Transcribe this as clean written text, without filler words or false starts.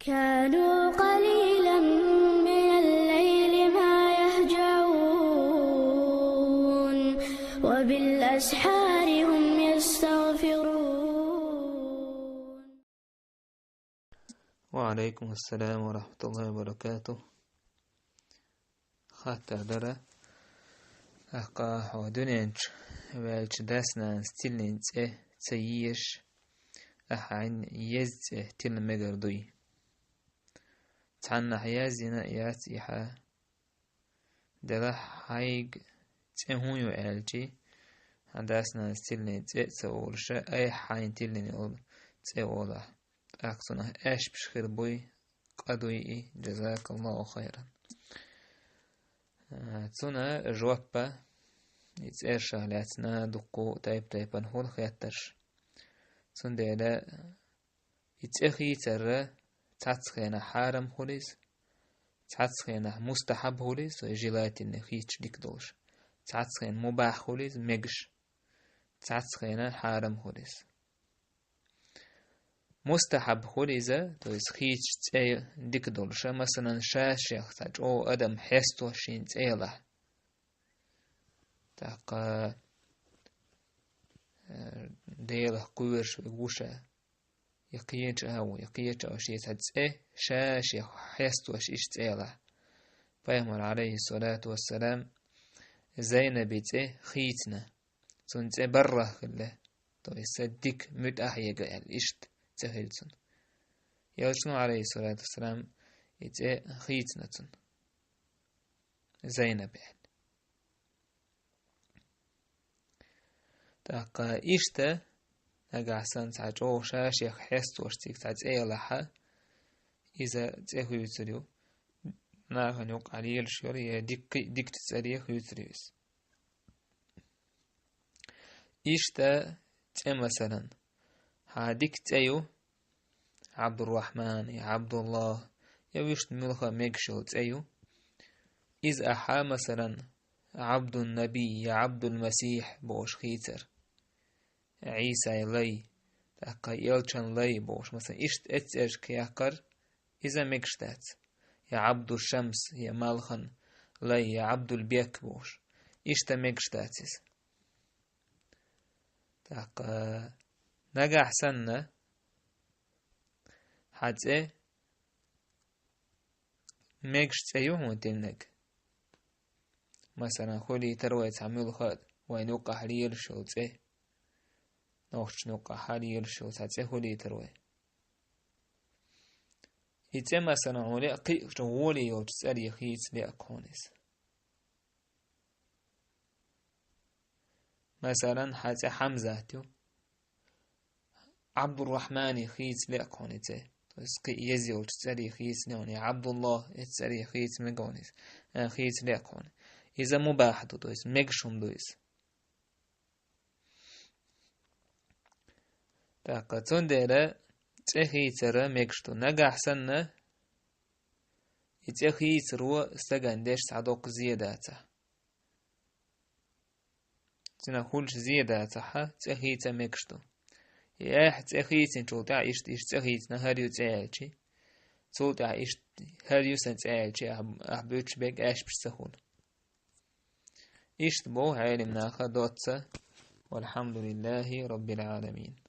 كانوا قليلا من الليل ما يهجعون وبالأسحار هم يستغفرون. وعليكم السلام ورحمة الله وبركاته. خاطر درا أقا حودنينج والش داسنا ستيلنينج تسييش أحين يزت تيل مجردوي تحنا حيازنا ياتيها دلا حيق تهون يالجي داسنا ستيلنينج تسولش أي حين تيلني أول تسوله أقصنا إيش بشخير بوي قدوي جزاك الله خيرا. تسونا جوابا يتسير شغلاتنا دقو تايبان هول خياترش تسون ديلا يتأخي ترى تاتخينا حارم هوليس تاتخينا مستحب هوليس وجلات النخيتش ديك دولش تاتخين مباح هوليس ميجش تاتخينا حارم هوليس مستحب هوليزا تويس خيتش تأي ديك دولش مثلا شاشيخ تاج او ادم حستو شين تأيله تاقا ديله قويرش ويقوشا يقيج أو شيء تتسأ شاشي حيست وش إشتأله فيمر عليه الصلاة والسلام زينب تسأ خيتنا تسأ برا خله تو يصدق مت أحيا قال إشت تهلتن يلشنو عليه الصلاة والسلام يتسأ خيتنا تن زينب يعني تاقا إشتا أجعسان تعجو شاشي حيست وش تتسأله إذا تأخذ يتريو ناخن يوق عليه الشوري ديك تسأليه يتريوس إشتا مثلا هاديك تأيو عبد الرحمن يا عبد الله يوشت ملخا ميكشل تأيو إذا أحا مثلا عبد النبي يا عبد المسيح بوش خيتر عيسى لي تاقا يلشان لي بوش مثلا إشت اتسأش كياكر إذا ميكشتات يا عبد الشمس يا مالخن لي يا عبد البيك بوش إشتا ميكشتاتيس تاقا نجح سنة حتى ميكشت أيوه تلنك مثلا خولي تروي تعمل خد وين يوقع حرير شوت نوخش نوقع حرير شوت حتى خولي تروي إتى مثلا ولي قي جوولي يوتسأل يخيت لأكونس مثلا حتى حمزة تو عبد الرحمن يخيت لأكونته تسقي يزيو تسأل يخيت نوني عبد الله تسأل يخيت مجونس خيت لأكون إذا مباح دويس مجشم دويس تاقتون ديلا تخيتر مجشتو نجح سنة يتخيتر استغندش تعدوق زياداته تنخولش زياداته تخيتر مجشتو يا تخيتن تولتع إيش تخيت نهاريو تعالشي تولتع إيش هاريو سنتعالشي أحبوش بيك إيش بستخون إيش تبو عالم ناخا دوتسا والحمد لله رب العالمين.